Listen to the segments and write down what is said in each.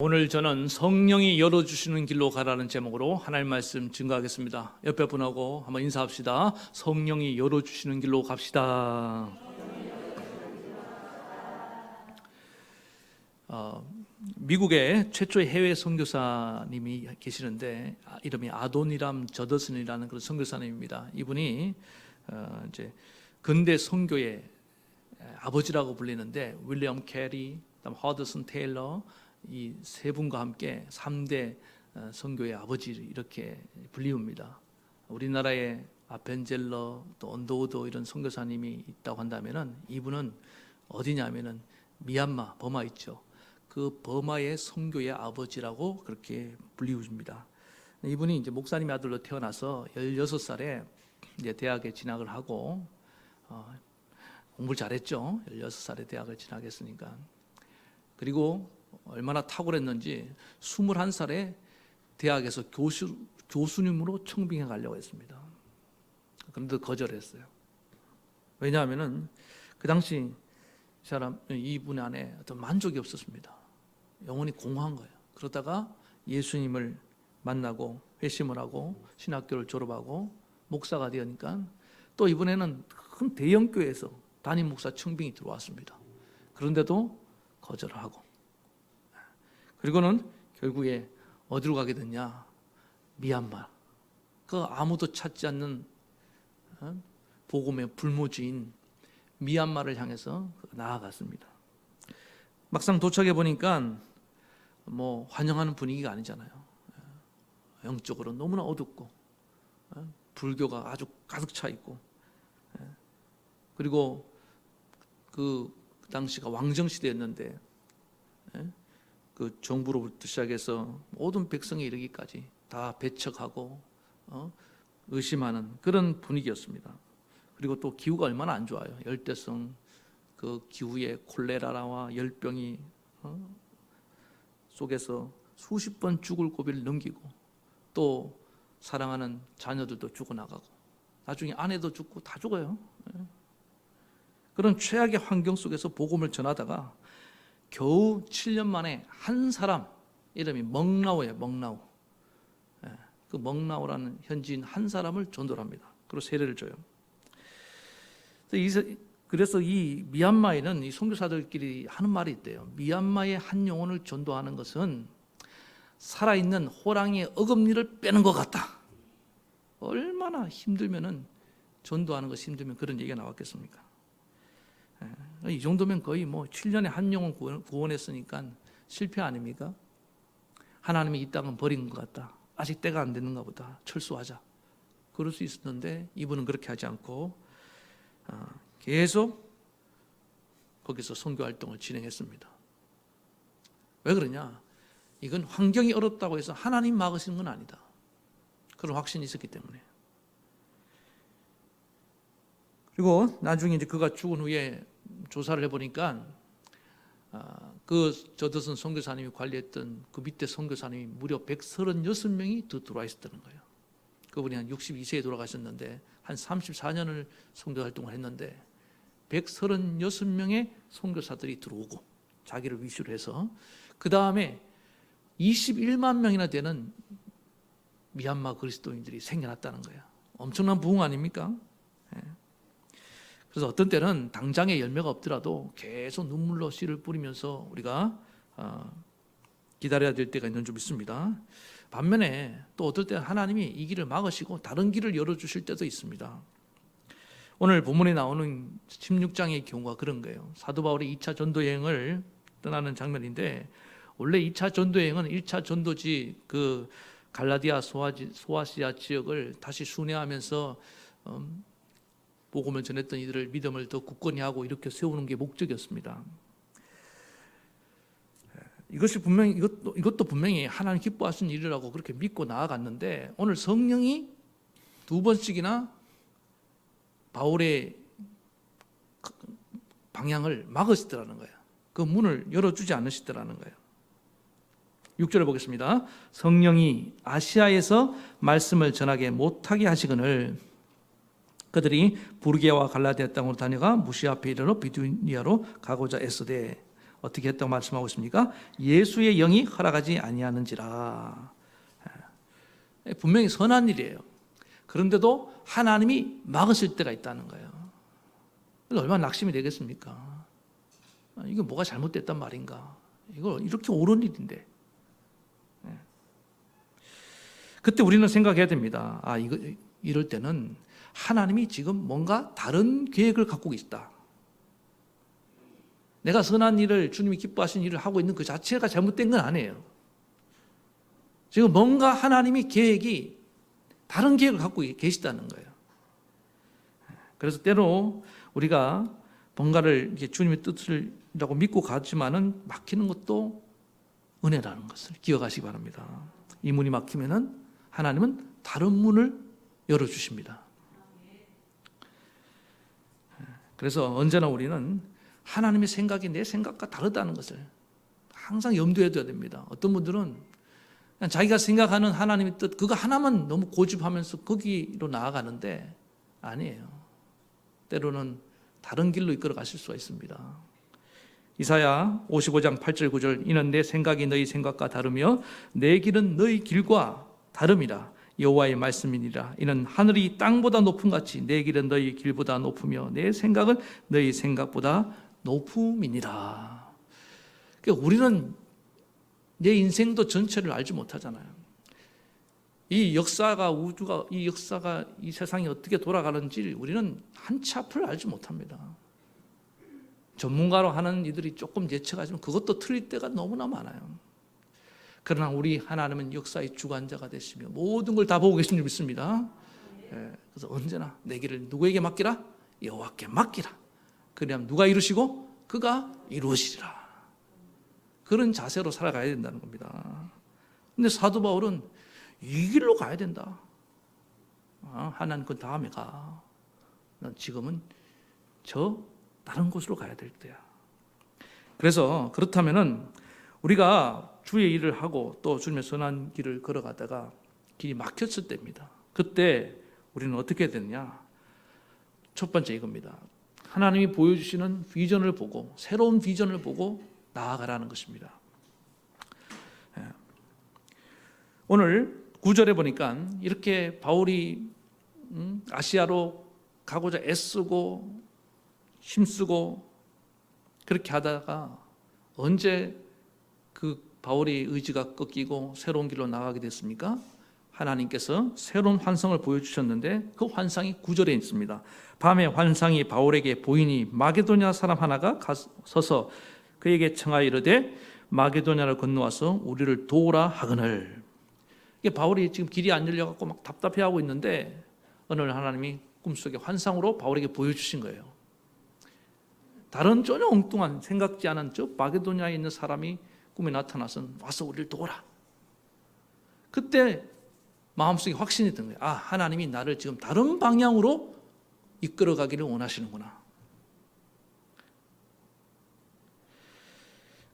오늘 저는 성령이 열어주시는 길로 가라는 제목으로 하나님 말씀 증거하겠습니다. 옆에 분하고 한번 인사합시다. 성령이 열어주시는 길로 갑시다. 미국의 최초의 해외 선교사님이 계시는데 이름이 아도니람 저더슨이라는 그런 선교사님입니다. 이분이 이제 근대 선교의 아버지라고 불리는데 윌리엄 캐리, 허드슨 테일러 이 세 분과 함께 3대 선교의 아버지 이렇게 불리웁니다. 우리나라에 아펜젤러 또 언더우드 이런 선교사님이 있다고 한다면은 이분은 어디냐면은 미얀마 버마 있죠. 그 버마의 선교의 아버지라고 그렇게 불리웁니다. 이분이 이제 목사님의 아들로 태어나서 16살에 이제 대학에 진학을 하고 공부를 잘했죠. 16살에 대학을 진학했으니까. 그리고 얼마나 탁월했는지 21살에 대학에서 교수님으로 청빙해 가려고 했습니다. 그런데 거절했어요. 왜냐하면은 그 당시 이분 안에 어떤 만족이 없었습니다. 영혼이 공허한 거예요. 그러다가 예수님을 만나고 회심을 하고 신학교를 졸업하고 목사가 되니까 또 이번에는 큰 대형교회에서 담임 목사 청빙이 들어왔습니다. 그런데도 거절하고 그리고는 결국에 어디로 가게 됐냐? 미얀마. 그 아무도 찾지 않는 복음의 불모지인 미얀마를 향해서 나아갔습니다. 막상 도착해 보니까 뭐 환영하는 분위기가 아니잖아요. 영적으로 너무나 어둡고 불교가 아주 가득 차 있고 그리고 그 당시가 왕정 시대였는데 그 정부로부터 시작해서 모든 백성에 이르기까지 다 배척하고 의심하는 그런 분위기였습니다. 그리고 또 기후가 얼마나 안 좋아요. 열대성 그 기후에 콜레라와 열병이 속에서 수십 번 죽을 고비를 넘기고 또 사랑하는 자녀들도 죽어나가고 나중에 아내도 죽고 다 죽어요. 그런 최악의 환경 속에서 복음을 전하다가 겨우 7년 만에 한 사람 이름이 멍라오예요. 멍라오. 그 멍라오라는 현지인 한 사람을 전도를 합니다. 그리고 세례를 줘요. 그래서 이 미얀마에는 이 선교사들끼리 하는 말이 있대요. 미얀마의 한 영혼을 전도하는 것은 살아있는 호랑이의 어금니를 빼는 것 같다. 얼마나 힘들면은 전도하는 것이 힘들면 그런 얘기가 나왔겠습니까? 이 정도면 거의 뭐 7년에 한 영혼 구원했으니까 실패 아닙니까? 하나님이 이 땅은 버린 것 같다. 아직 때가 안 됐는가 보다. 철수하자. 그럴 수 있었는데 이분은 그렇게 하지 않고 계속 거기서 선교 활동을 진행했습니다. 왜 그러냐? 이건 환경이 어렵다고 해서 하나님 막으시는 건 아니다. 그런 확신이 있었기 때문에. 그리고 나중에 이제 그가 죽은 후에 조사를 해보니까 그 저더슨 선교사님이 관리했던 그 밑에 선교사님이 무려 136명이 더 들어와 있었다는 거예요. 그분이 한 62세에 돌아가셨는데 한 34년을 선교 활동을 했는데 136명의 선교사들이 들어오고 자기를 위시로 해서 그 다음에 21만 명이나 되는 미얀마 그리스도인들이 생겨났다는 거예요. 엄청난 부흥 아닙니까? 그래서 어떤 때는 당장의 열매가 없더라도 계속 눈물로 씨를 뿌리면서 우리가 기다려야 될 때가 있는 줄 믿습니다. 반면에 또 어떨 때는 하나님이 이 길을 막으시고 다른 길을 열어주실 때도 있습니다. 오늘 본문에 나오는 16장의 경우가 그런 거예요. 사도 바울이 2차 전도 여행을 떠나는 장면인데 원래 2차 전도 여행은 1차 전도지 그 갈라디아 소아시아 지역을 다시 순회하면서 복음을 전했던 이들을 믿음을 더 굳건히 하고 이렇게 세우는 게 목적이었습니다. 이것도 분명히 하나님 기뻐하시는 일이라고 그렇게 믿고 나아갔는데 오늘 성령이 두 번씩이나 바울의 방향을 막으시더라는 거예요. 그 문을 열어주지 않으시더라는 거예요. 6절을 보겠습니다. 성령이 아시아에서 말씀을 전하게 못하게 하시거늘 그들이 부르기아와 갈라디아 땅으로 다녀가 무시아 앞에 이르러 비두니아로 가고자 애쓰되 어떻게 했다고 말씀하고 있습니까? 예수의 영이 허락하지 아니하는지라. 분명히 선한 일이에요. 그런데도 하나님이 막으실 때가 있다는 거예요. 얼마나 낙심이 되겠습니까? 이게 뭐가 잘못됐단 말인가? 이거 이렇게 옳은 일인데. 그때 우리는 생각해야 됩니다. 이럴 때는 하나님이 지금 뭔가 다른 계획을 갖고 있다. 내가 선한 일을, 주님이 기뻐하신 일을 하고 있는 그 자체가 잘못된 건 아니에요. 지금 뭔가 하나님이 다른 계획을 갖고 계시다는 거예요. 그래서 때로 우리가 뭔가를 주님의 뜻이라고 믿고 가지만은 막히는 것도 은혜라는 것을 기억하시기 바랍니다. 이 문이 막히면은 하나님은 다른 문을 열어주십니다. 그래서 언제나 우리는 하나님의 생각이 내 생각과 다르다는 것을 항상 염두에 둬야 됩니다. 어떤 분들은 그냥 자기가 생각하는 하나님의 뜻 그거 하나만 너무 고집하면서 거기로 나아가는데 아니에요. 때로는 다른 길로 이끌어 가실 수가 있습니다. 이사야 55장 8절 9절 이는 내 생각이 너희 생각과 다르며 내 길은 너희 길과 다름이라 여호와의 말씀이니라. 이는 하늘이 땅보다 높음 같이 내 길은 너희 길보다 높으며 내 생각은 너희 생각보다 높음이니라. 그러니까 우리는 내 인생도 전체를 알지 못하잖아요. 이 역사가 이 세상이 어떻게 돌아가는지 우리는 한 치 앞을 알지 못합니다. 전문가로 하는 이들이 조금 예측하지만 그것도 틀릴 때가 너무나 많아요. 그러나 우리 하나님은 역사의 주관자가 되시며 모든 걸 다 보고 계신 줄 믿습니다. 그래서 언제나 내 길을 누구에게 맡기라? 여호와께 맡기라. 그러면 누가 이루시고 그가 이루시리라. 그런 자세로 살아가야 된다는 겁니다. 근데 사도 바울은 이 길로 가야 된다. 하나님 그 다음에 가. 난 지금은 다른 곳으로 가야 될 때야. 그래서 그렇다면은 우리가 주의 일을 하고 또 주님의 선한 길을 걸어가다가 길이 막혔을 때입니다. 그때 우리는 어떻게 해야 되느냐? 첫 번째 이겁니다. 하나님이 보여주시는 비전을 보고 새로운 비전을 보고 나아가라는 것입니다. 오늘 9절에 보니까 이렇게 바울이 아시아로 가고자 애쓰고 힘쓰고 그렇게 하다가 언제 그 바울의 의지가 꺾이고 새로운 길로 나가게 됐습니까? 하나님께서 새로운 환상을 보여주셨는데 그 환상이 9절에 있습니다. 밤에 환상이 바울에게 보이니 마게도냐 사람 하나가 서서 그에게 청하여 이르되 마게도냐를 건너와서 우리를 도우라 하거늘. 이게 바울이 지금 길이 안 열려갖고 막 답답해하고 있는데 어느 날 하나님이 꿈속에 환상으로 바울에게 보여주신 거예요. 다른 전혀 엉뚱한 생각지 않은 저 마게도냐에 있는 사람이 꿈에 나타나서 와서 우리를 도우라. 그때 마음속에 확신이 든 거예요. 하나님이 나를 지금 다른 방향으로 이끌어가기를 원하시는구나.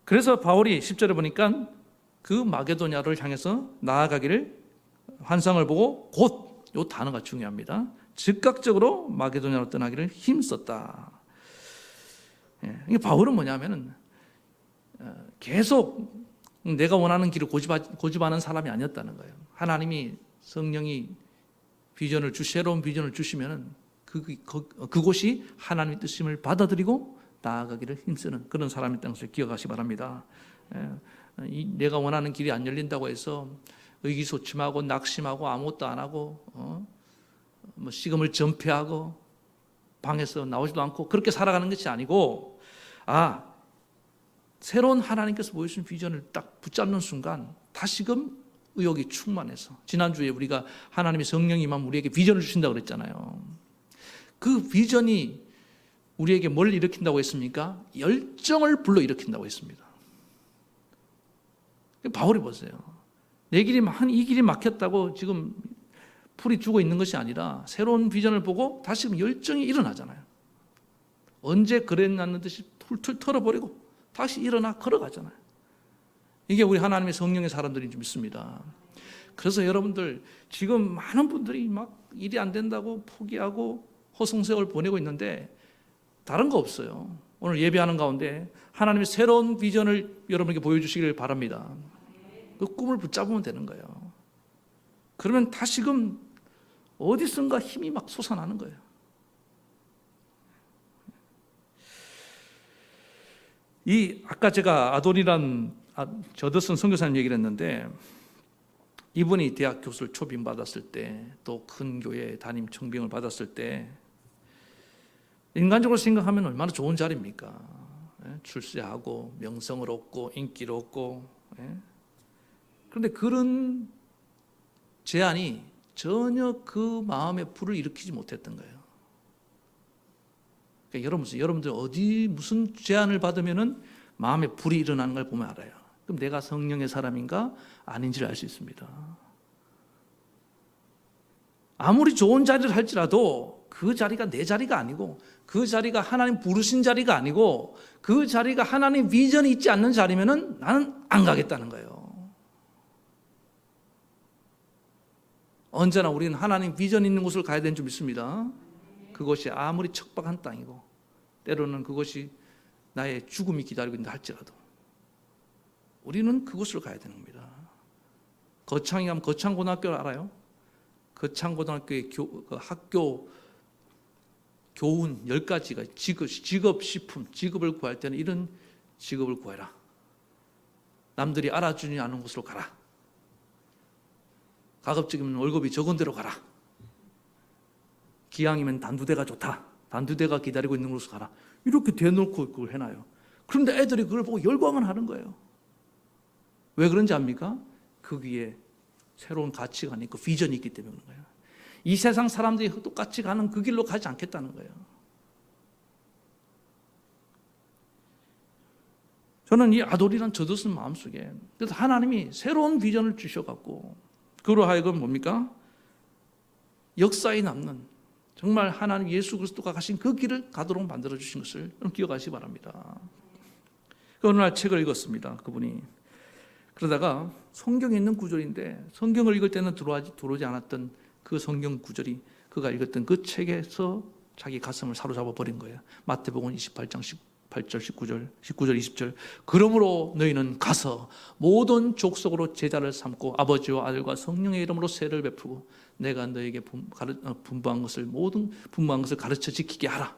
그래서 바울이 10절에 보니까 그 마게도냐를 향해서 나아가기를 환상을 보고 곧, 이 단어가 중요합니다. 즉각적으로 마게도냐로 떠나기를 힘썼다. 이게 바울은 뭐냐면은 계속 내가 원하는 길을 고집하는 사람이 아니었다는 거예요. 하나님이 성령이 새로운 비전을 주시면은 그곳이 하나님의 뜻임을 받아들이고 나아가기를 힘쓰는 그런 사람이었다는 것을 기억하시기 바랍니다. 내가 원하는 길이 안 열린다고 해서 의기소침하고 낙심하고 아무것도 안 하고 식음을 전폐하고 방에서 나오지도 않고 그렇게 살아가는 것이 아니고 새로운 하나님께서 보여주신 비전을 딱 붙잡는 순간 다시금 의욕이 충만해서 지난주에 우리가 하나님의 성령이 임하면 우리에게 비전을 주신다고 그랬잖아요. 그 비전이 우리에게 뭘 일으킨다고 했습니까? 열정을 불러일으킨다고 했습니다. 바울이 보세요. 이 길이 막혔다고 지금 풀이 죽어 있는 것이 아니라 새로운 비전을 보고 다시금 열정이 일어나잖아요. 언제 그랬냐는 듯이 툴툴 털어버리고 다시 일어나 걸어가잖아요. 이게 우리 하나님의 성령의 사람들인 줄 믿습니다. 그래서 여러분들 지금 많은 분들이 막 일이 안 된다고 포기하고 허송세월 보내고 있는데 다른 거 없어요. 오늘 예배하는 가운데 하나님의 새로운 비전을 여러분에게 보여주시기를 바랍니다. 그 꿈을 붙잡으면 되는 거예요. 그러면 다시금 어디선가 힘이 막 솟아나는 거예요. 아까 제가 아돈이란 저더슨 선교사님 얘기를 했는데, 이분이 대학 교수를 초빙받았을 때, 또 큰 교회 담임 청빙을 받았을 때, 인간적으로 생각하면 얼마나 좋은 자리입니까? 출세하고 명성을 얻고 인기를 얻고. 그런데 그런 제안이 전혀 그 마음에 불을 일으키지 못했던 거예요. 그러니까 여러분들 어디 무슨 제안을 받으면은 마음에 불이 일어나는 걸 보면 알아요. 그럼 내가 성령의 사람인가 아닌지를 알 수 있습니다. 아무리 좋은 자리를 할지라도 그 자리가 내 자리가 아니고, 그 자리가 하나님 부르신 자리가 아니고, 그 자리가 하나님 비전이 있지 않는 자리면은 나는 안 가겠다는 거예요. 언제나 우리는 하나님 비전 있는 곳을 가야 되는 줄 믿습니다. 그것이 아무리 척박한 땅이고 때로는 그것이 나의 죽음이 기다리고 있다 할지라도 우리는 그곳으로 가야 되는 겁니다. 거창에 가면 거창고등학교를 알아요? 거창고등학교의 학교 교훈 10가지가 직업식품, 직업을 구할 때는 이런 직업을 구해라. 남들이 알아주지 않은 곳으로 가라. 가급적이면 월급이 적은 데로 가라. 기왕이면 단두대가 좋다. 단두대가 기다리고 있는 곳으로 가라. 이렇게 대놓고 그걸 해놔요. 그런데 애들이 그걸 보고 열광을 하는 거예요. 왜 그런지 압니까? 그 위에 새로운 가치관이 있고 비전이 있기 때문에 그런 거예요. 이 세상 사람들이 똑같이 가는 그 길로 가지 않겠다는 거예요. 저는 이 아돌이란 저더슨 마음속에, 그래서 하나님이 새로운 비전을 주셔갖고 그로 하여금 뭡니까? 역사에 남는, 정말 하나님 예수 그리스도가 가신 그 길을 가도록 만들어주신 것을 기억하시기 바랍니다. 어느 날 책을 읽었습니다. 그분이. 그러다가 성경에 있는 구절인데, 성경을 읽을 때는 들어오지 않았던 그 성경 구절이 그가 읽었던 그 책에서 자기 가슴을 사로잡아 버린 거예요. 마태복음 28장 18절 19절 20절. 그러므로 너희는 가서 모든 족속으로 제자를 삼고 아버지와 아들과 성령의 이름으로 세를 베푸고 내가 너에게 분부한 것을 가르쳐 지키게 하라.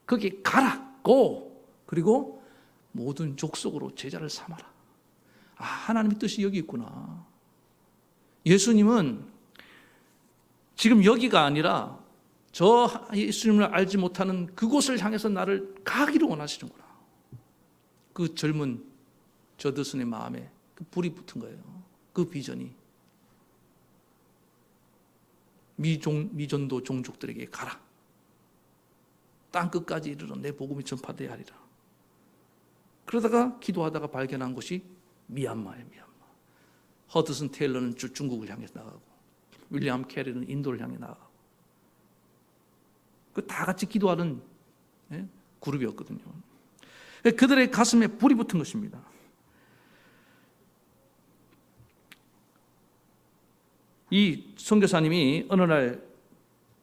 거기 가라. 고. 그리고 모든 족속으로 제자를 삼아라. 아, 하나님의 뜻이 여기 있구나. 예수님은 지금 여기가 아니라 저 예수님을 알지 못하는 그곳을 향해서 나를 가기를 원하시는구나. 그 젊은 저더슨의 마음에 그 불이 붙은 거예요. 그 비전이. 미전도 종족들에게 가라. 땅 끝까지 이르러 내 복음이 전파되어야 하리라. 그러다가 기도하다가 발견한 곳이 미얀마예요. 미얀마. 허드슨 테일러는 중국을 향해 나가고 윌리엄 캐리는 인도를 향해 나가고 그 다 같이 기도하는 그룹이었거든요. 그들의 가슴에 불이 붙은 것입니다. 이 선교사님이 어느 날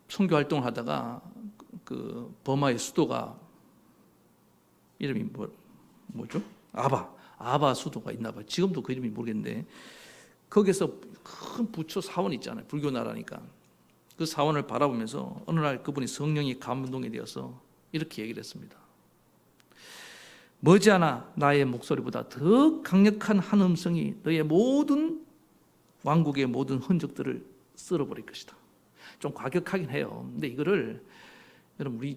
선교 활동을 하다가 그 버마의 수도가 이름이 뭐죠? 아바 수도가 있나 봐요. 지금도 그 이름이 모르겠는데 거기서 큰 부처 사원 있잖아요. 불교 나라니까. 그 사원을 바라보면서 어느 날 그분이 성령이 감동이 되어서 이렇게 얘기를 했습니다. 머지않아 나의 목소리보다 더 강력한 한 음성이 너의 모든 왕국의 모든 흔적들을 쓸어버릴 것이다. 좀 과격하긴 해요. 근데 이거를 여러분 우리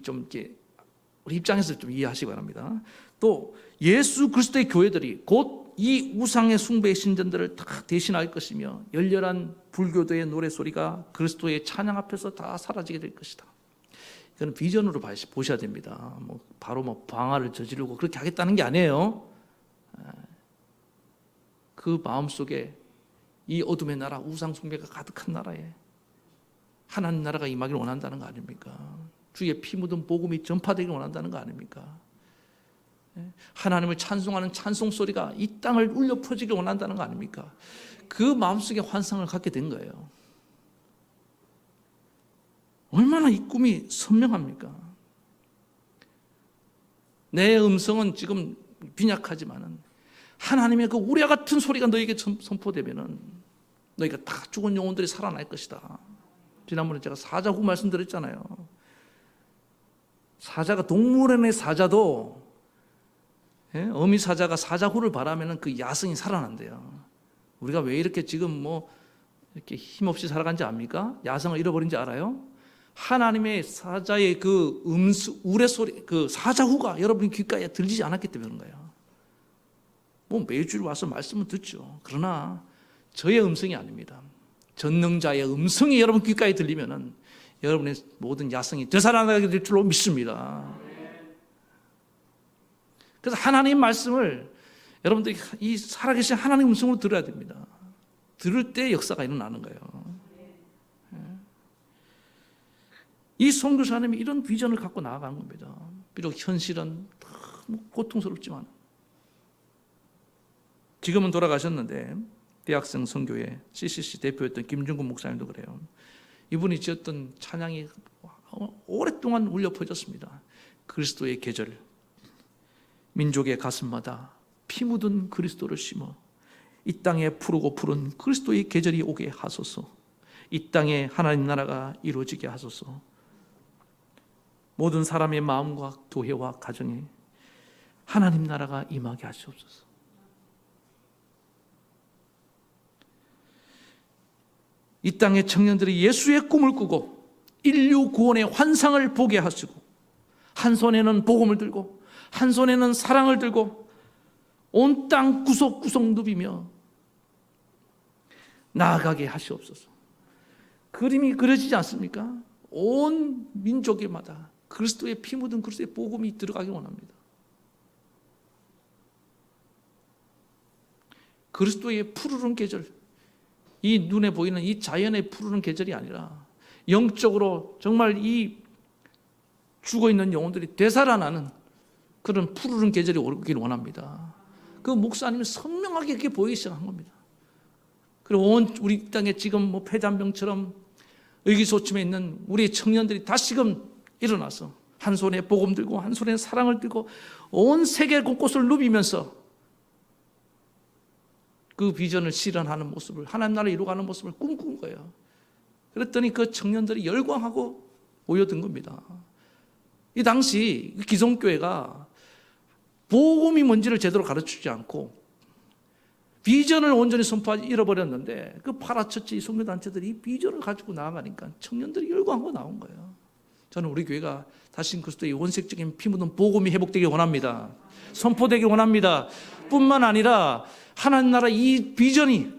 입장에서 좀 이해하시기 바랍니다. 또 예수 그리스도의 교회들이 곧 이 우상의 숭배의 신전들을 다 대신할 것이며 열렬한 불교도의 노래소리가 그리스도의 찬양 앞에서 다 사라지게 될 것이다. 이건 비전으로 보셔야 됩니다. 바로 방화를 저지르고 그렇게 하겠다는 게 아니에요. 그 마음속에 이 어둠의 나라, 우상 숭배가 가득한 나라에 하나님 나라가 임하기를 원한다는 거 아닙니까? 주의 피 묻은 복음이 전파되기를 원한다는 거 아닙니까? 하나님을 찬송하는 찬송 소리가 이 땅을 울려 퍼지기를 원한다는 거 아닙니까? 그 마음속에 환상을 갖게 된 거예요. 얼마나 이 꿈이 선명합니까? 내 음성은 지금 빈약하지만은 하나님의 그 우레와 같은 소리가 너에게 선포되면은 너희가 다 죽은 영혼들이 살아날 것이다. 지난번에 제가 사자후 말씀드렸잖아요. 사자가 동물원의 사자도 어미 사자가 사자후를 바라면은 그 야성이 살아난대요. 우리가 왜 이렇게 지금 뭐 이렇게 힘없이 살아간지 압니까? 야성을 잃어버린지 알아요? 하나님의 사자의 그 우레 소리, 그 사자후가 여러분 귓가에 들리지 않았기 때문에 그런 거예요. 뭐 매주일 와서 말씀을 듣죠. 그러나 저의 음성이 아닙니다. 전능자의 음성이 여러분 귓가에 들리면은 여러분의 모든 야성이 되살아나게 될 줄로 믿습니다. 그래서 하나님 말씀을 여러분들이 이 살아계신 하나님 음성으로 들어야 됩니다. 들을 때 역사가 일어나는 거예요. 이 선교사님이 이런 비전을 갖고 나아가는 겁니다. 비록 현실은 너무 고통스럽지만 지금은 돌아가셨는데 대학생 선교회 CCC 대표였던 김중근 목사님도 그래요. 이분이 지었던 찬양이 오랫동안 울려 퍼졌습니다. 그리스도의 계절, 민족의 가슴마다 피 묻은 그리스도를 심어 이 땅에 푸르고 푸른 그리스도의 계절이 오게 하소서. 이 땅에 하나님 나라가 이루어지게 하소서. 모든 사람의 마음과 교회와 가정에 하나님 나라가 임하게 하시옵소서. 이 땅의 청년들이 예수의 꿈을 꾸고 인류 구원의 환상을 보게 하시고 한 손에는 복음을 들고 한 손에는 사랑을 들고 온 땅 구석구석 누비며 나아가게 하시옵소서. 그림이 그려지지 않습니까? 온 민족에마다 그리스도의 피 묻은 그리스도의 복음이 들어가기 원합니다. 그리스도의 푸르른 계절, 이 눈에 보이는 이 자연의 푸르른 계절이 아니라 영적으로 정말 이 죽어있는 영혼들이 되살아나는 그런 푸르른 계절이 오길 원합니다. 그 목사님이 선명하게 그렇게 보이기 시작한 겁니다. 그리고 온 우리 땅에 지금 뭐 폐잔병처럼 의기소침해 있는 우리 청년들이 다시금 일어나서 한 손에 복음 들고 한 손에 사랑을 들고 온 세계 곳곳을 누비면서 그 비전을 실현하는 모습을, 하나님 나라를 이루어가는 모습을 꿈꾼 거예요. 그랬더니 그 청년들이 열광하고 모여든 겁니다. 이 당시 기성교회가 복음이 뭔지를 제대로 가르치지 않고 비전을 온전히 선포하지 잃어버렸는데 그 파라처치 선교단체들이 이 비전을 가지고 나아가니까 청년들이 열광하고 나온 거예요. 저는 우리 교회가 다시 그리스도의 원색적인 피 묻은 복음이 회복되길 원합니다. 선포되길 원합니다. 뿐만 아니라 하나님 나라 이 비전이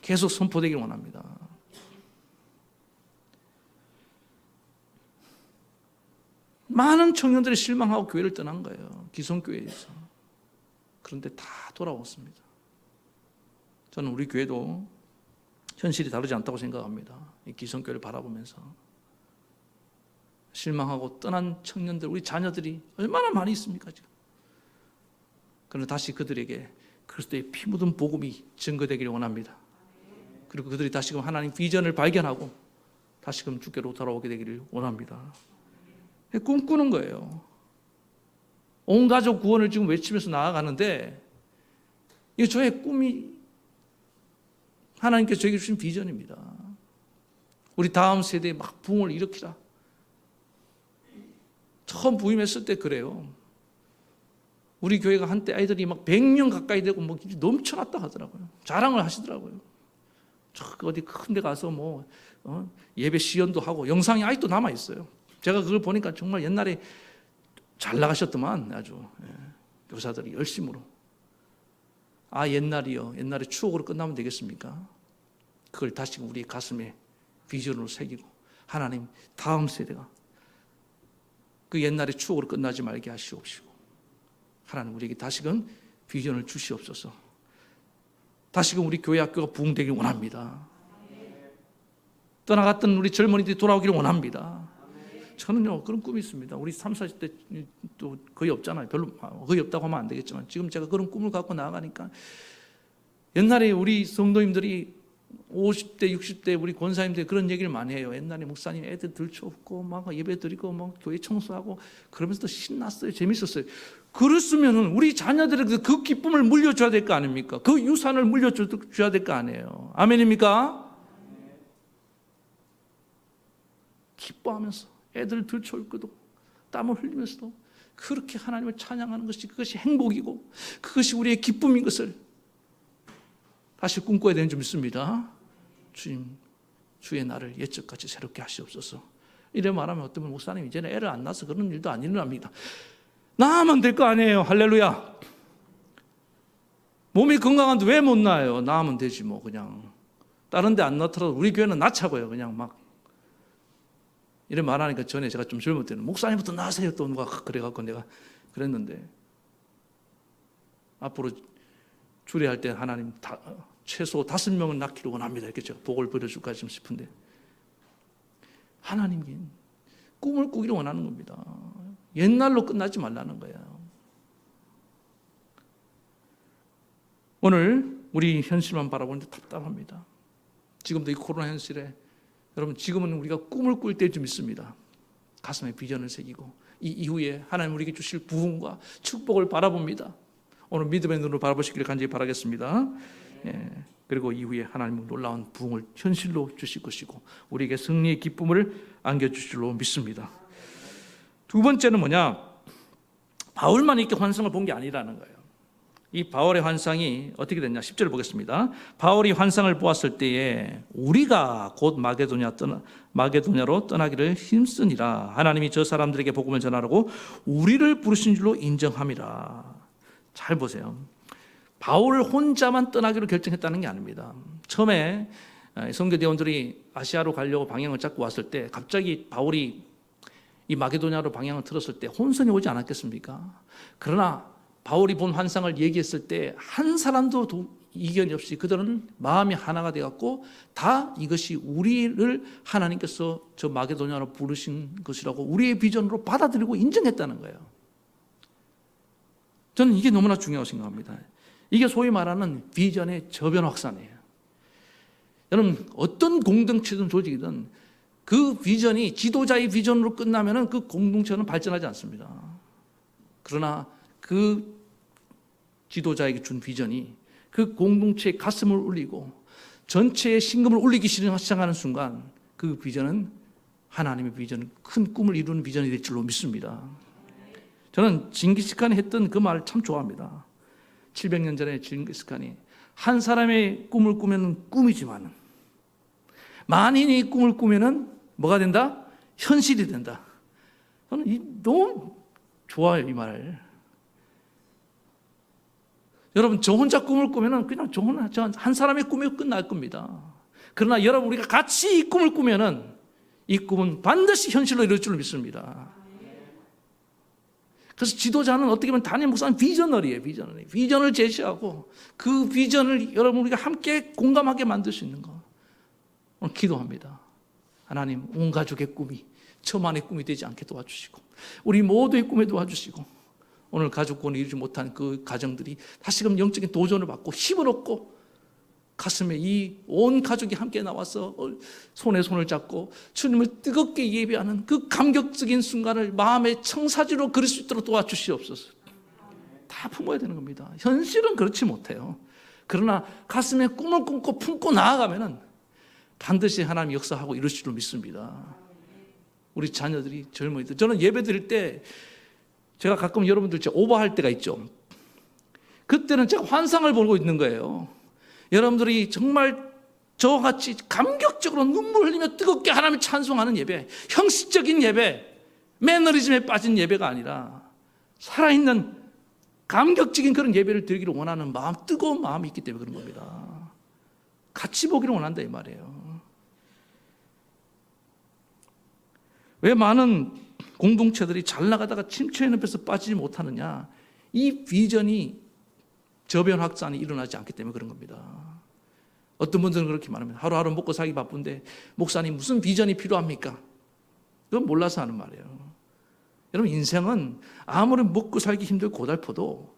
계속 선포되길 원합니다. 많은 청년들이 실망하고 교회를 떠난 거예요. 기성교회에서. 그런데 다 돌아왔습니다. 저는 우리 교회도 현실이 다르지 않다고 생각합니다. 이 기성교회를 바라보면서 실망하고 떠난 청년들, 우리 자녀들이 얼마나 많이 있습니까 지금. 그러나 다시 그들에게 그리스도의 피 묻은 복음이 증거되기를 원합니다. 그리고 그들이 다시금 하나님 비전을 발견하고 다시금 주께로 돌아오게 되기를 원합니다. 꿈꾸는 거예요. 온 가족 구원을 지금 외치면서 나아가는데 이 저의 꿈이 하나님께서 저에게 주신 비전입니다. 우리 다음 세대에 막 부흥을 일으키라. 처음 부임했을 때 그래요. 우리 교회가 한때 아이들이 막 100명 가까이 되고 뭐 넘쳐났다 하더라고요. 자랑을 하시더라고요. 저 어디 큰 데 가서 뭐 예배 시연도 하고 영상이 아직도 남아 있어요. 제가 그걸 보니까 정말 옛날에 잘 나가셨더만 아주 교사들이 열심으로. 아 옛날이요. 옛날에 추억으로 끝나면 되겠습니까? 그걸 다시 우리 가슴에 비전으로 새기고 하나님 다음 세대가 그 옛날의 추억으로 끝나지 말게 하시옵시고 하나님 우리에게 다시금 비전을 주시옵소서. 다시금 우리 교회 학교가 부흥되길 원합니다. 떠나갔던 우리 젊은이들이 돌아오기를 원합니다. 저는요 그런 꿈이 있습니다. 우리 30, 40대 또 거의 없잖아요. 별로 거의 없다고 하면 안 되겠지만 지금 제가 그런 꿈을 갖고 나아가니까 옛날에 우리 성도님들이 50대, 60대 우리 권사님들 그런 얘기를 많이 해요. 옛날에 목사님 애들 들쳐업고 막 예배 드리고 막 교회 청소하고 그러면서 또 신났어요. 재밌었어요. 그랬으면 우리 자녀들에게 그 기쁨을 물려줘야 될 거 아닙니까? 그 유산을 물려줘야 될 거 아니에요. 아멘입니까? 기뻐하면서 애들 들쳐올고도 땀을 흘리면서도 그렇게 하나님을 찬양하는 것이 그것이 행복이고 그것이 우리의 기쁨인 것을 다시 꿈꿔야 되는 줄 믿습니다. 주님, 주의 날을 옛적같이 새롭게 하시옵소서. 이래 말하면 어떤 분 목사님 이제는 애를 안 낳아서 그런 일도 안 일어납니다. 낳으면 될 거 아니에요. 할렐루야. 몸이 건강한데 왜 못 낳아요? 낳으면 되지 뭐. 그냥 다른 데 안 낳더라도 우리 교회는 낳자고요. 그냥 막 이래 말하니까 전에 제가 좀 젊을 때는 목사님부터 낳으세요 또 누가 그래갖고 내가 그랬는데 앞으로 주례할 때 하나님 최소 5명은 낳기를 원합니다. 이렇게 제가 복을 빌어줄까 싶은데 하나님이 꿈을 꾸기를 원하는 겁니다. 옛날로 끝나지 말라는 거예요. 오늘 우리 현실만 바라보는데 답답합니다. 지금도 이 코로나 현실에 여러분 지금은 우리가 꿈을 꿀 때쯤 있습니다. 가슴에 비전을 새기고 이 이후에 하나님 우리에게 주실 부흥과 축복을 바라봅니다. 오늘 믿음의 눈으로 바라보시기를 간절히 바라겠습니다. 예, 그리고 이후에 하나님은 놀라운 부흥을 현실로 주실 것이고 우리에게 승리의 기쁨을 안겨주실 줄로 믿습니다. 두 번째는 뭐냐? 바울만 이렇게 환상을 본 게 아니라는 거예요. 이 바울의 환상이 어떻게 됐냐? 10절 보겠습니다. 바울이 환상을 보았을 때에 우리가 곧 마게도냐로 떠나기를 힘쓰니라. 하나님이 저 사람들에게 복음을 전하라고 우리를 부르신 줄로 인정함이라. 잘 보세요. 바울 혼자만 떠나기로 결정했다는 게 아닙니다. 처음에 선교대원들이 아시아로 가려고 방향을 잡고 왔을 때 갑자기 바울이 이 마게도냐로 방향을 틀었을 때 혼선이 오지 않았겠습니까? 그러나 바울이 본 환상을 얘기했을 때 한 사람도 이견이 없이 그들은 마음이 하나가 되었고 다 이것이 우리를 하나님께서 저 마게도냐로 부르신 것이라고 우리의 비전으로 받아들이고 인정했다는 거예요. 저는 이게 너무나 중요하다고 생각합니다. 이게 소위 말하는 비전의 저변 확산이에요. 여러분 어떤 공동체든 조직이든 그 비전이 지도자의 비전으로 끝나면 그 공동체는 발전하지 않습니다. 그러나 그 지도자에게 준 비전이 그 공동체의 가슴을 울리고 전체의 심금을 울리기 시작하는 순간 그 비전은 하나님의 비전, 큰 꿈을 이루는 비전이 될 줄로 믿습니다. 저는 징기스칸이 했던 그 말을 참 좋아합니다. 700년 전에 징기스칸이 한 사람의 꿈을 꾸면 꿈이지만 만인이 꿈을 꾸면 뭐가 된다? 현실이 된다. 저는 너무 좋아요, 이 말. 여러분, 저 혼자 꿈을 꾸면 그냥 저 한 사람의 꿈이 끝날 겁니다. 그러나 여러분, 우리가 같이 이 꿈을 꾸면 이 꿈은 반드시 현실로 이룰 줄 믿습니다. 그래서 지도자는 어떻게 보면 담임 목사는 비저너리예요. 비전을 제시하고 그 비전을 여러분 우리가 함께 공감하게 만들 수 있는 거. 오늘 기도합니다. 하나님, 온 가족의 꿈이 저만의 꿈이 되지 않게 도와주시고 우리 모두의 꿈에 도와주시고 오늘 가족권을 이루지 못한 그 가정들이 다시금 영적인 도전을 받고 힘을 얻고 가슴에 이 온 가족이 함께 나와서 손에 손을 잡고 주님을 뜨겁게 예배하는 그 감격적인 순간을 마음의 청사지로 그릴 수 있도록 도와주시옵소서. 다 품어야 되는 겁니다. 현실은 그렇지 못해요. 그러나 가슴에 꿈을 꿈고 품고 나아가면 반드시 하나님 역사하고 이루실 줄 믿습니다. 우리 자녀들이 젊은이들, 저는 예배 드릴 때 제가 가끔 여러분들 오버할 때가 있죠. 그때는 제가 환상을 보고 있는 거예요. 여러분들이 정말 저와 같이 감격적으로 눈물 흘리며 뜨겁게 하나님을 찬송하는 예배, 형식적인 예배, 매너리즘에 빠진 예배가 아니라 살아있는 감격적인 그런 예배를 드리기를 원하는 마음, 뜨거운 마음이 있기 때문에 그런 겁니다. 같이 보기를 원한다 이 말이에요. 왜 많은 공동체들이 잘 나가다가 침체의 늪에서 빠지지 못하느냐? 이 비전이 저변 확산이 일어나지 않기 때문에 그런 겁니다. 어떤 분들은 그렇게 말합니다. 하루하루 먹고 살기 바쁜데 목사님 무슨 비전이 필요합니까? 그건 몰라서 하는 말이에요. 여러분 인생은 아무리 먹고 살기 힘들고 고달퍼도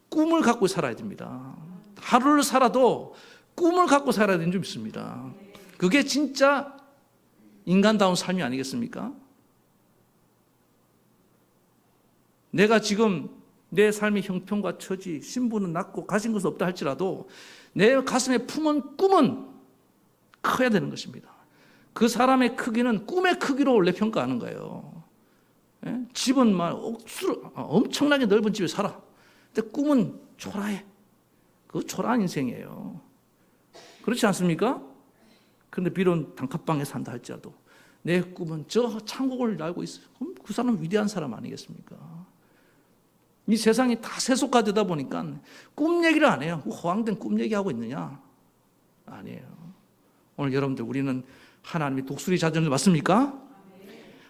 꿈을 갖고 살아야 됩니다. 하루를 살아도 꿈을 갖고 살아야 되는 줄 믿습니다. 그게 진짜 인간다운 삶이 아니겠습니까? 내가 지금 내 삶의 형편과 처지, 신분은 낮고 가진 것은 없다 할지라도 내 가슴에 품은 꿈은 커야 되는 것입니다. 그 사람의 크기는 꿈의 크기로 원래 평가하는 거예요. 예? 집은 막 엄청나게 넓은 집에 살아. 근데 꿈은 초라해. 그거 초라한 인생이에요. 그렇지 않습니까? 그런데 비록 단칸방에 산다 할지라도 내 꿈은 저 천국을 알고 있어요. 그럼 그 사람은 위대한 사람 아니겠습니까? 이 세상이 다 세속화되다 보니까 꿈 얘기를 안 해요. 허황된 꿈 얘기하고 있느냐? 아니에요. 오늘 여러분들 우리는 하나님의 독수리 자전을 맞습니까?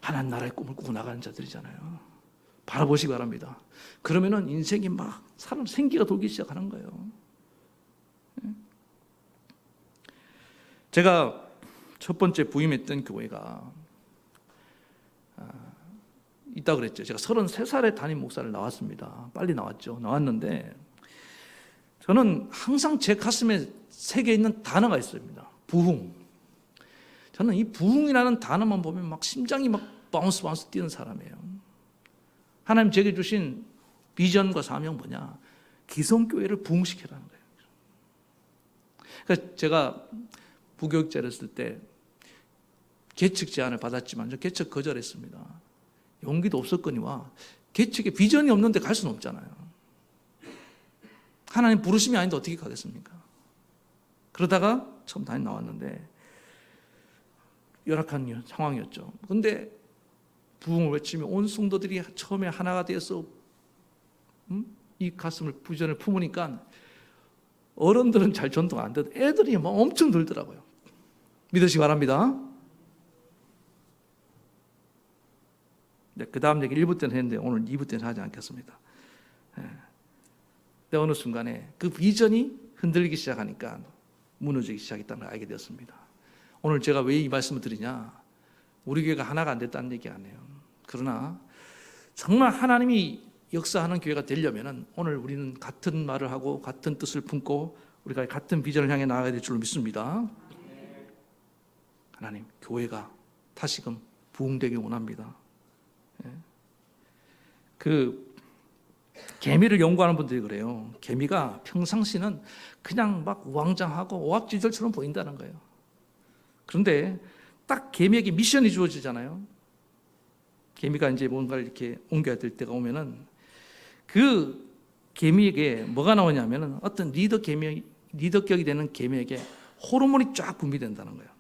하나님 나라의 꿈을 꾸고 나가는 자들이잖아요. 바라보시기 바랍니다. 그러면은 인생이 막 사람 생기가 돌기 시작하는 거예요. 제가 첫 번째 부임했던 교회가 있다 그랬죠. 제가 33살에 담임 목사를 나왔습니다. 빨리 나왔죠. 나왔는데 저는 항상 제 가슴에 새겨 있는 단어가 있습니다. 부흥. 저는 이 부흥이라는 단어만 보면 막 심장이 막 바운스 뛰는 사람이에요. 하나님 제게 주신 비전과 사명 뭐냐? 기성교회를 부흥시키라는 거예요. 그러니까 제가 부교육자를 했을 때 개척 제안을 받았지만 저 개척 거절했습니다. 용기도 없었거니와 개척에 비전이 없는데 갈 수는 없잖아요. 하나님 부르심이 아닌데 어떻게 가겠습니까? 그러다가 처음 다니 나왔는데 열악한 상황이었죠. 그런데 부흥을 외치며 온 성도들이 처음에 하나가 되어서 이 가슴을 비전을 품으니까 어른들은 잘 전동 안 되고 애들이 막 엄청 들더라고요. 믿으시기 바랍니다. 그 다음 얘기 1부 때는 했는데 오늘 2부 때는 하지 않겠습니다. 근데 어느 순간에 그 비전이 흔들리기 시작하니까 무너지기 시작했다는 걸 알게 되었습니다. 오늘 제가 왜 이 말씀을 드리냐? 우리 교회가 하나가 안 됐다는 얘기 아니에요. 그러나 정말 하나님이 역사하는 교회가 되려면 오늘 우리는 같은 말을 하고 같은 뜻을 품고 우리가 같은 비전을 향해 나아가야 될 줄로 믿습니다. 하나님, 교회가 다시금 부흥되길 원합니다. 그 개미를 연구하는 분들이 그래요. 개미가 평상시는 그냥 막 우왕좌왕하고 오합지졸처럼 보인다는 거예요. 그런데 딱 개미에게 미션이 주어지잖아요. 개미가 이제 뭔가를 이렇게 옮겨야 될 때가 오면은 그 개미에게 뭐가 나오냐면은 어떤 리더격이 되는 개미에게 호르몬이 쫙 분비된다는 거예요.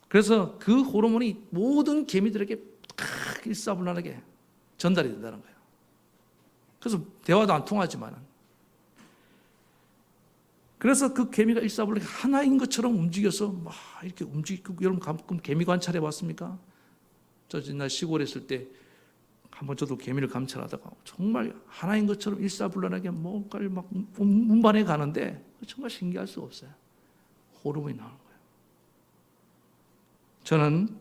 그래서 그 호르몬이 모든 개미들에게 일사불란하게 전달이 된다는 거예요. 그래서 대화도 안 통하지만 그래서 그 개미가 일사불란하게 하나인 것처럼 움직여서 막 이렇게 움직이고 여러분 가끔 개미 관찰해 봤습니까? 저 옛날 시골에 있을 때 한번 저도 개미를 감찰하다가 정말 하나인 것처럼 일사불란하게 뭔가를 막 운반해 가는데 정말 신기할 수가 없어요. 호르몬이 나오는 거예요. 저는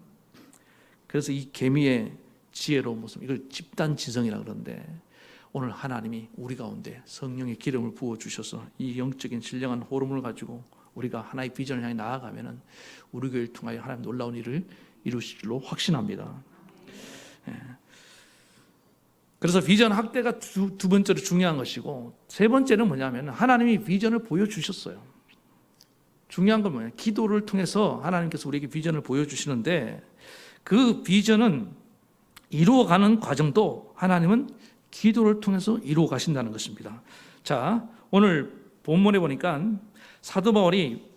그래서 이 개미의 지혜로운 모습, 이걸 집단지성이라고 그러는데 오늘 하나님이 우리 가운데 성령의 기름을 부어주셔서 이 영적인 신령한 호르몬을 가지고 우리가 하나의 비전을 향해 나아가면 우리 교회를 통하여 하나님 놀라운 일을 이루실 줄로 확신합니다. 그래서 비전 확대가 두 번째로 중요한 것이고 세 번째는 뭐냐면 하나님이 비전을 보여주셨어요. 중요한 건 뭐냐? 기도를 통해서 하나님께서 우리에게 비전을 보여주시는데 그 비전은 이루어가는 과정도 하나님은 기도를 통해서 이루어 가신다는 것입니다. 자, 오늘 본문에 보니까 사도 바울이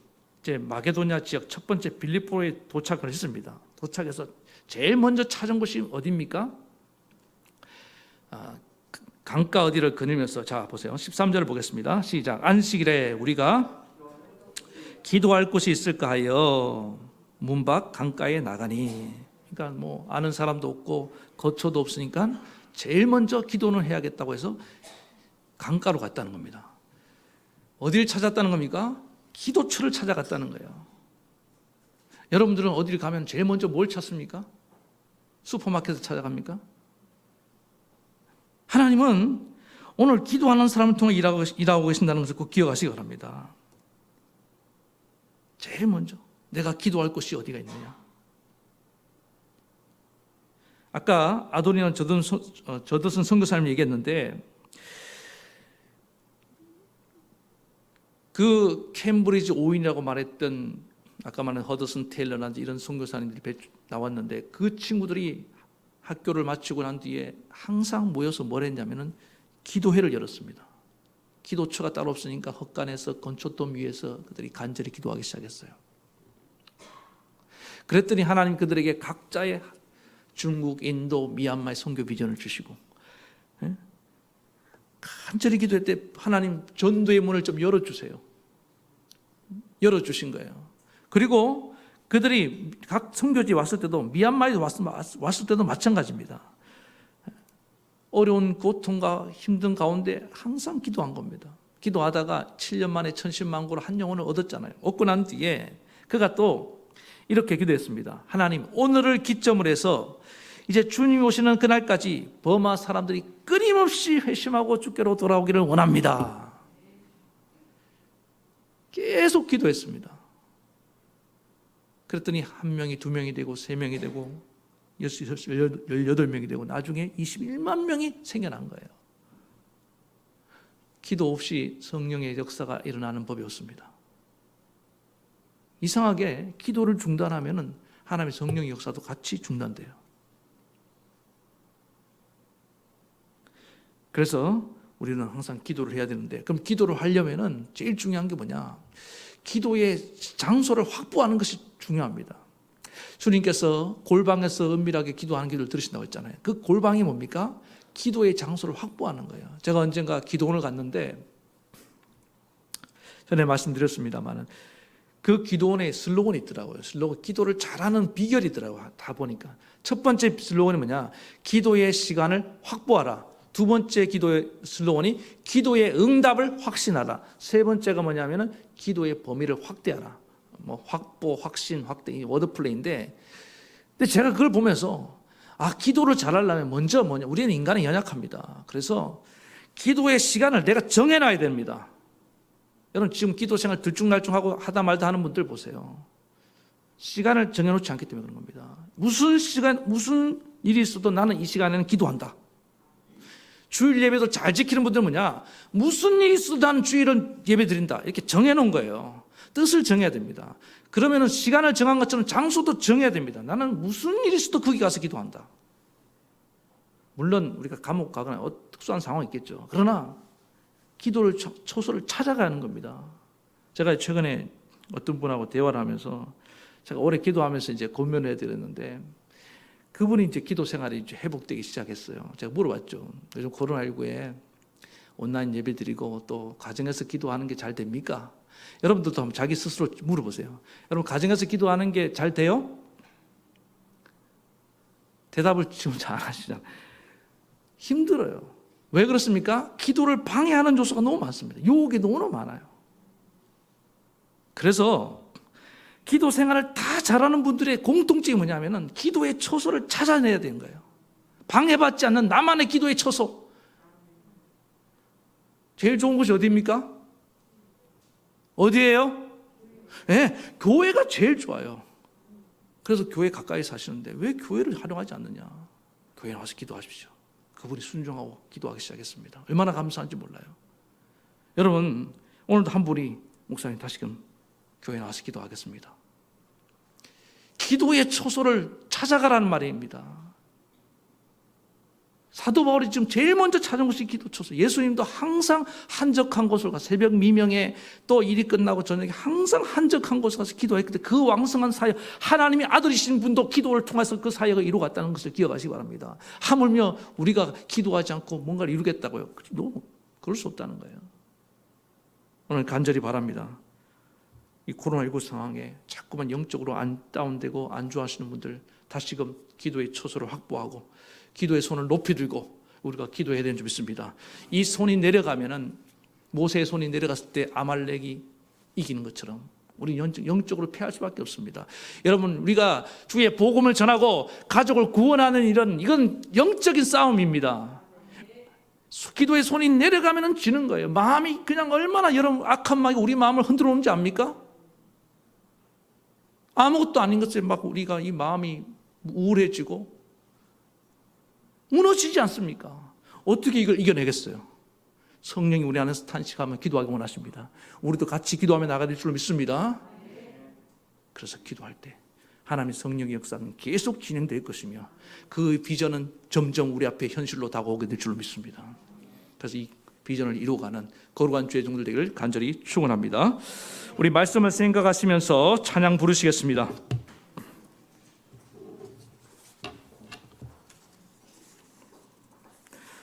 이제 마게도냐 지역 첫 번째 빌립보에 도착을 했습니다. 도착해서 제일 먼저 찾은 곳이 어디입니까? 강가 어디를 거닐면서 자 보세요. 13절을 보겠습니다. 시작. 안식일에 우리가 기도할 곳이 있을까 하여 문 밖 강가에 나가니. 그러니까 뭐 아는 사람도 없고 거처도 없으니까 제일 먼저 기도는 해야겠다고 해서 강가로 갔다는 겁니다. 어디를 찾았다는 겁니까? 기도처를 찾아갔다는 거예요. 여러분들은 어디를 가면 제일 먼저 뭘 찾습니까? 슈퍼마켓을 찾아갑니까? 하나님은 오늘 기도하는 사람을 통해 일하고 계신다는 것을 꼭 기억하시기 바랍니다. 제일 먼저 내가 기도할 곳이 어디가 있느냐. 아까 아도니나 저더슨 선교사님이 얘기했는데 그 캠브리지 오인이라고 말했던 아까 말한 허더슨 테일러나 이런 선교사님들이 나왔는데 그 친구들이 학교를 마치고 난 뒤에 항상 모여서 뭘 했냐면은 기도회를 열었습니다. 기도처가 따로 없으니까 헛간에서 건초돔 위에서 그들이 간절히 기도하기 시작했어요. 그랬더니 하나님 그들에게 각자의 중국, 인도, 미얀마의 선교 비전을 주시고 간절히 기도할 때 하나님 전도의 문을 좀 열어주세요. 열어주신 거예요. 그리고 그들이 각 선교지에 왔을 때도 미얀마에 왔을 때도 마찬가지입니다. 어려운 고통과 힘든 가운데 항상 기도한 겁니다. 기도하다가 7년 만에 1010만 구로 한 영혼을 얻었잖아요. 얻고 난 뒤에 그가 또 이렇게 기도했습니다. 하나님, 오늘을 기점으로 해서 이제 주님이 오시는 그날까지 버마 사람들이 끊임없이 회심하고 주께로 돌아오기를 원합니다. 계속 기도했습니다. 그랬더니 1명이 2명이 되고 3명이 되고 18명이 되고 나중에 21만 명이 생겨난 거예요. 기도 없이 성령의 역사가 일어나는 법이 없습니다. 이상하게 기도를 중단하면 하나님의 성령의 역사도 같이 중단돼요. 그래서 우리는 항상 기도를 해야 되는데, 그럼 기도를 하려면 제일 중요한 게 뭐냐? 기도의 장소를 확보하는 것이 중요합니다. 주님께서 골방에서 은밀하게 기도하는 기도를 들으신다고 했잖아요. 그 골방이 뭡니까? 기도의 장소를 확보하는 거예요. 제가 언젠가 기도원을 갔는데 전에 말씀드렸습니다만 그 기도원에 슬로건이 있더라고요. 슬로건, 기도를 잘하는 비결이더라고요. 다 보니까 첫 번째 슬로건이 뭐냐? 기도의 시간을 확보하라. 두 번째 기도의 슬로건이 기도의 응답을 확신하라. 세 번째가 뭐냐면은 기도의 범위를 확대하라. 뭐 확보, 확신, 확대, 이 워드플레이인데, 근데 제가 그걸 보면서 기도를 잘하려면 먼저 뭐냐? 우리는 인간은 연약합니다. 그래서 기도의 시간을 내가 정해놔야 됩니다. 여러분 지금 기도 생활 들쭉날쭉하고 하다 말다 하는 분들 보세요. 시간을 정해놓지 않기 때문에 그런 겁니다. 무슨 시간, 무슨 일이 있어도 나는 이 시간에는 기도한다. 주일 예배도 잘 지키는 분들은 뭐냐? 무슨 일이 있어도 나는 주일은 예배 드린다. 이렇게 정해놓은 거예요. 뜻을 정해야 됩니다. 그러면 시간을 정한 것처럼 장소도 정해야 됩니다. 나는 무슨 일이 있어도 거기 가서 기도한다. 물론 우리가 감옥 가거나 특수한 상황이 있겠죠. 그러나 기도를 처소를 찾아가는 겁니다. 제가 최근에 어떤 분하고 대화를 하면서 제가 오래 기도하면서 이제 권면을 해드렸는데 그분이 이제 기도 생활이 이제 회복되기 시작했어요. 제가 물어봤죠. 요즘 코로나19에 온라인 예배 드리고 또 가정에서 기도하는 게 잘 됩니까? 여러분들도 한번 자기 스스로 물어보세요. 여러분 가정에서 기도하는 게 잘 돼요? 대답을 지금 잘 안 하시잖아요. 힘들어요. 왜 그렇습니까? 기도를 방해하는 요소가 너무 많습니다. 유혹이 너무 많아요. 그래서 기도 생활을 다 잘하는 분들의 공통점이 뭐냐면은 기도의 처소를 찾아내야 되는 거예요. 방해받지 않는 나만의 기도의 처소. 제일 좋은 곳이 어디입니까? 어디예요? 네, 교회가 제일 좋아요. 그래서 교회 가까이 사시는데 왜 교회를 활용하지 않느냐? 교회에 와서 기도하십시오. 그분이 순종하고 기도하기 시작했습니다. 얼마나 감사한지 몰라요. 여러분 오늘도 한 분이 목사님 다시금 교회에 나와서 기도하겠습니다. 기도의 처소를 찾아가라는 말입니다. 사도 바울이 지금 제일 먼저 찾은 곳이 기도 처소. 예수님도 항상 한적한 곳을 가 새벽 미명에 또 일이 끝나고 저녁에 항상 한적한 곳에 가서 기도했는데 그 왕성한 사역, 하나님의 아들이신 분도 기도를 통해서 그 사역을 이루어갔다는 것을 기억하시기 바랍니다. 하물며 우리가 기도하지 않고 뭔가를 이루겠다고요? 그럴 수 없다는 거예요. 오늘 간절히 바랍니다. 이 코로나19 상황에 자꾸만 영적으로 다운되고 안주하시는 분들 다시금 기도의 처소를 확보하고 기도의 손을 높이 들고 우리가 기도해야 되는 줄 믿습니다. 이 손이 내려가면은 모세의 손이 내려갔을 때 아말렉이 이기는 것처럼 우리 영적으로 패할 수밖에 없습니다. 여러분 우리가 주의 복음을 전하고 가족을 구원하는 일은 이건 영적인 싸움입니다. 기도의 손이 내려가면은 지는 거예요. 마음이 그냥 얼마나 여러분 악한 마음이 우리 마음을 흔들어 오는지 압니까? 아무것도 아닌 것에 막 우리가 이 마음이 우울해지고 무너지지 않습니까? 어떻게 이걸 이겨내겠어요? 성령이 우리 안에서 탄식하면 기도하기 원하십니다. 우리도 같이 기도하며 나가야 될 줄로 믿습니다. 그래서 기도할 때 하나님의 성령의 역사는 계속 진행될 것이며 그 비전은 점점 우리 앞에 현실로 다가오게 될 줄로 믿습니다. 그래서 이 비전을 이루어가는 거룩한 주의 종들 되기를 간절히 축원합니다. 우리 말씀을 생각하시면서 찬양 부르시겠습니다.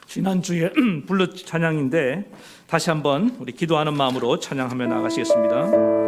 지난주에 불렀 찬양인데 다시 한번 우리 기도하는 마음으로 찬양하며 나가시겠습니다.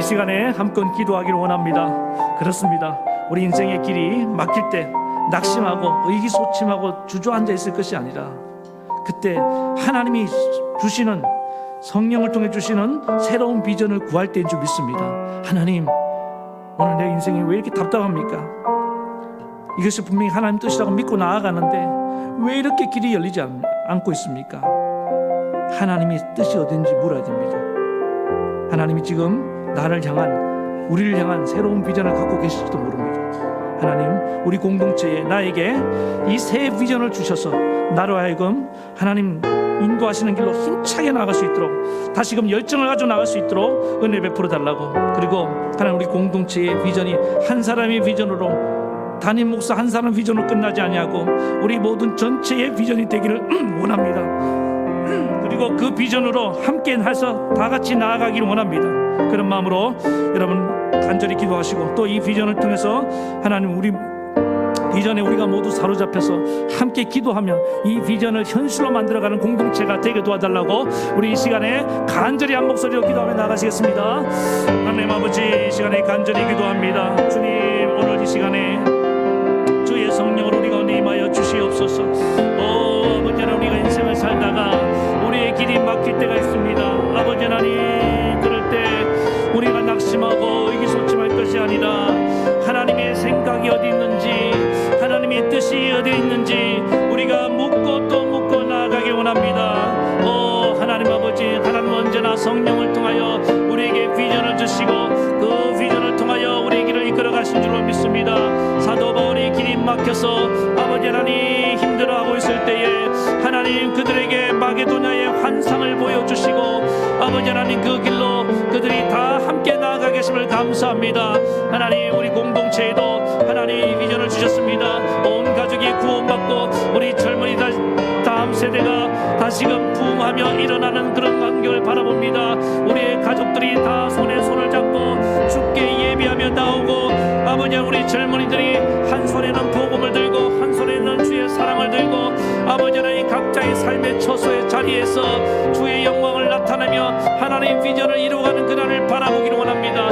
시간에 함께 기도하기를 원합니다. 그렇습니다. 우리 인생의 길이 막힐 때 낙심하고 의기소침하고 주저앉아 있을 것이 아니라 그때 하나님이 주시는 성령을 통해 주시는 새로운 비전을 구할 때인 줄 믿습니다. 하나님, 오늘 내 인생이 왜 이렇게 답답합니까? 이것이 분명히 하나님 뜻이라고 믿고 나아가는데 왜 이렇게 길이 열리지 않고 있습니까? 하나님의 뜻이 어딘지 물어야 됩니다. 하나님이 지금 나를 향한, 우리를 향한 새로운 비전을 갖고 계실지도 모릅니다. 하나님, 우리 공동체에 나에게 이 새 비전을 주셔서 나로 하여금 하나님 인도하시는 길로 힘차게 나갈 수 있도록 다시금 열정을 가지고 나갈 수 있도록 은혜 베풀어 달라고. 그리고 하나님, 우리 공동체의 비전이 한 사람의 비전으로, 담임 목사 한 사람 비전으로 끝나지 아니하고 우리 모든 전체의 비전이 되기를 원합니다. 그리고 그 비전으로 함께 해서 다 같이 나아가기를 원합니다. 그런 마음으로 여러분 간절히 기도하시고, 또 이 비전을 통해서 하나님, 우리 비전에 우리가 모두 사로잡혀서 함께 기도하며 이 비전을 현실로 만들어가는 공동체가 되게 도와달라고 우리 이 시간에 간절히 한 목소리로 기도하며 나가시겠습니다. 하나님 아버지, 이 시간에 간절히 기도합니다. 주님, 오늘 이 시간에 주의 성령으로 우리 가운데 임하여 주시옵소서. 아버지 하나님, 우리가 인생을 살다가 우리의 길이 막힐 때가 있습니다. 아버지 하나님, 그럴 때 우리가 낙심하고 의기소침할 것이 아니라 하나님의 생각이 어디 있는지, 하나님의 뜻이 어디 있는지 우리가 묻고 또 묻고 나아가길 원합니다. 하나님 아버지, 하나님 언제나 성령을 통하여 우리에게 비전을 주시고 그 비전을 통하여 우리의 길을 이끌어 가신 줄로 믿습니다. 사도 바울이 길이 막혀서 아버지 하나님 힘들어하고 있을 때에 하나님 그들에게 마게도냐의 환상을 보여주시고 아버지 하나님 그 길로 그들이 다 함께 나아가 계심을 감사합니다. 하나님, 우리 공동체에도 하나님 비전을 주셨습니다. 온 가족이 구원받고 우리 젊은이 다음 세대가 다시금 부흥하며 일어나는 그런 환경을 바라봅니다. 우리의 가족들이 다 손에 손을 잡고 주께 예비하며 나오고 아버지, 우리 젊은이들이 한 손에는 복음을 들고 한 손에는 주의 사랑을 들고 아버지 하나님 각자의 삶의 처소의 자리에서 주의 영광을 나타내며 하나님 비전을 이루어가는 그날을 바라보기를 원합니다.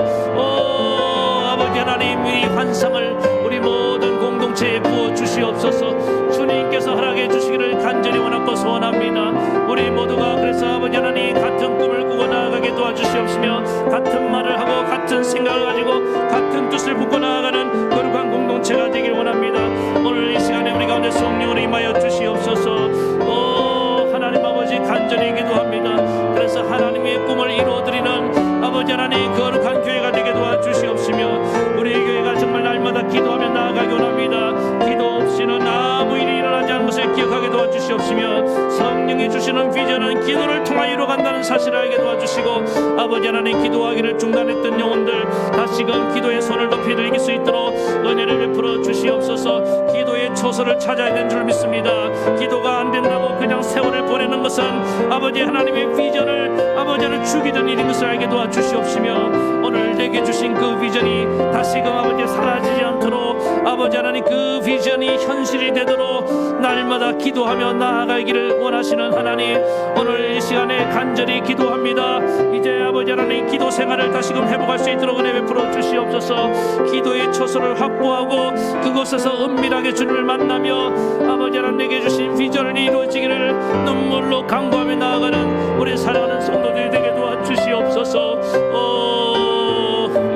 아버지 하나님, 이 환상을 우리 모든 공동체에 부어 주시옵소서. 주님께서 허락해 주시기를 간절히 원하고 소원합니다. 우리 모두가 그래서 아버지 하나님 같은 꿈을 꾸고 나아가게 도와주시옵시며 같은 말을 하고 같은 생각을 가지고 같은 뜻을 품고 나아가는 거룩한 공동체가 되길 원합니다. 오늘 이 시간에 우리 가운데 성령으로 임하여 주시옵소서. 하나님 아버지, 간절히 기도합니다. 그래서 하나님의 꿈을 이루어드리는 아버지 하나님 거룩한 교회가 되게 도와주시옵시며 우리의 교회가 정말 날마다 기도하며 나아가기 원합니다. 기도 없이는 아무 일이 일어나지 않는 것을 기억하게 도와주시옵시며 성령이 주시는 비전은 기도를 통하여 이루어간다는 사실을 알게 도와주시고 아버지 하나님, 기도하기를 중단했던 영혼들 다시금 기도의 손을 높이 들길 수 있도록 은혜를 베풀어 주시옵소서. 기도의 초소를 찾아야 되는 줄 믿습니다. 기도가 안 된다고 그냥 세월을 보내는 것은 아버지 하나님의 비전을 아버지 하나님 죽이던 일인 것을 알게 도와주시옵시며 오늘 내게 주신 그 비전이 다시금 아버지 사라지지 않도록 아버지 하나님 그 비전이 현실이 되도록 날마다 기도하며 나아가기를 원하시는 하나님, 오늘 이 시간에 간절히 기도합니다. 이제 아버지 하나님 기도 생활을 다시금 회복할 수 있도록 은혜 베풀어 주시옵소서. 기도의 처소를 확보하고 그곳에서 은밀하게 주님을 만나며 아버지 하나님 내게 주신 비전을 이루어지기를 눈물로 간구하며 나아가는 우리 사랑하는 성도들이 되게 도와주시옵소서.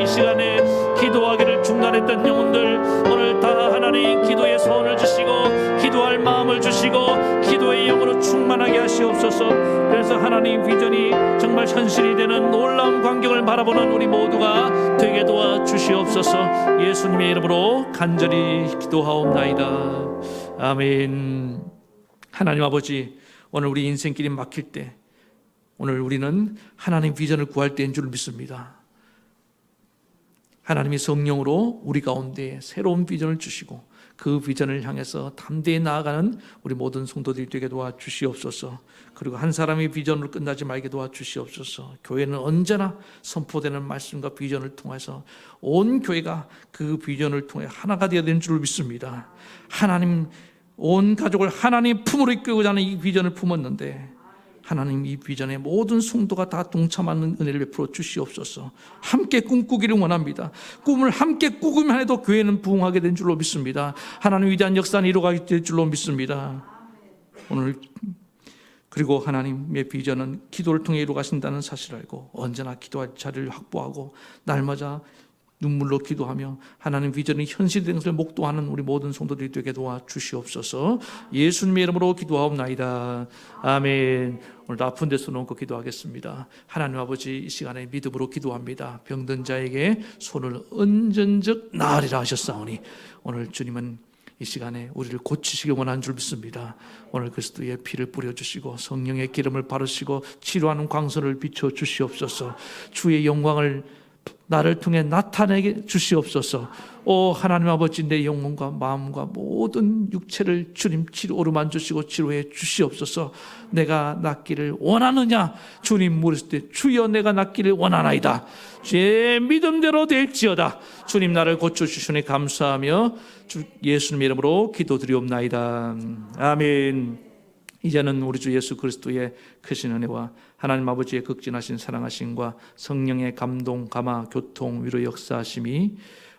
이 시간에 기도하기를 중단했던 영혼들 오늘 다 하나님 기도의 소원을 주시고 기도할 마음을 주시고 기도의 영으로 충만하게 하시옵소서. 그래서 하나님 비전이 정말 현실이 되는 놀라운 광경을 바라보는 우리 모두가 되게 도와주시옵소서. 예수님의 이름으로 간절히 기도하옵나이다. 아멘. 하나님 아버지, 오늘 우리 인생길이 막힐 때 오늘 우리는 하나님 비전을 구할 때인 줄 믿습니다. 하나님이 성령으로 우리 가운데 새로운 비전을 주시고 그 비전을 향해서 담대히 나아가는 우리 모든 성도들이 되게 도와주시옵소서. 그리고 한 사람의 비전으로 끝나지 말게 도와주시옵소서. 교회는 언제나 선포되는 말씀과 비전을 통해서 온 교회가 그 비전을 통해 하나가 되어야 되는 줄 믿습니다. 하나님, 온 가족을 하나님 품으로 이끌고자 하는 이 비전을 품었는데 하나님 이 비전에 모든 성도가 다 동참하는 은혜를 베풀어 주시옵소서. 함께 꿈꾸기를 원합니다. 꿈을 함께 꾸기만 해도 교회는 부흥하게 된 줄로 믿습니다. 하나님 위대한 역사는 이루어가게 될 줄로 믿습니다. 오늘 그리고 하나님의 비전은 기도를 통해 이루어가신다는 사실을 알고 언제나 기도할 자리를 확보하고 날마다 눈물로 기도하며 하나님 비전이 현실된 것을 목도하는 우리 모든 성도들이 되게 도와주시옵소서. 예수님의 이름으로 기도하옵나이다. 아멘. 오늘도 아픈 데서 놓고 기도하겠습니다. 하나님 아버지, 이 시간에 믿음으로 기도합니다. 병든 자에게 손을 얹은 즉 나으리라 하셨사오니 오늘 주님은 이 시간에 우리를 고치시기 원하는 줄 믿습니다. 오늘 그리스도의 피를 뿌려주시고 성령의 기름을 바르시고 치료하는 광선을 비춰 주시옵소서. 주의 영광을 나를 통해 나타내게 주시옵소서. 오 하나님 아버지, 내 영혼과 마음과 모든 육체를 주님 치료로 만주시고 치료해 주시옵소서. 내가 낫기를 원하느냐? 주님 물으실 때 주여 내가 낫기를 원하나이다. 제 믿음대로 될지어다. 주님 나를 고쳐주시니 감사하며 주 예수님 이름으로 기도드리옵나이다. 아멘. 이제는 우리 주 예수 그리스도의 크신 은혜와 하나님 아버지의 극진하신 사랑하심과 성령의 감동, 감화, 교통, 위로 역사하심이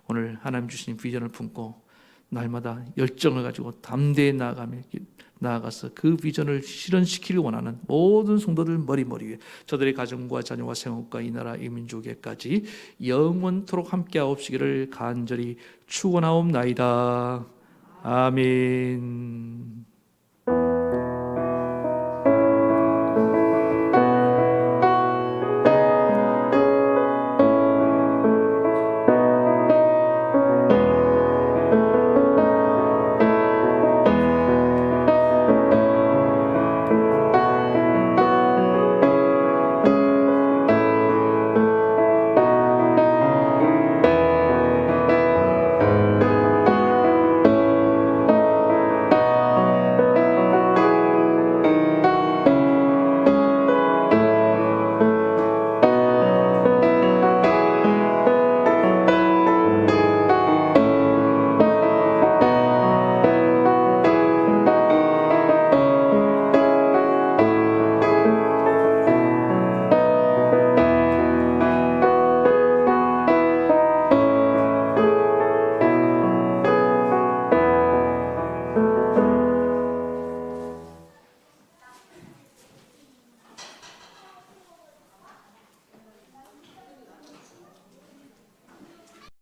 오늘 하나님 주신 비전을 품고 날마다 열정을 가지고 담대히 나아가서 그 비전을 실현시키길 원하는 모든 성도들 머리 위에 저들의 가정과 자녀와 생업과 이 나라 이 민족에까지 영원토록 함께하옵시기를 간절히 축원하옵나이다. 아멘.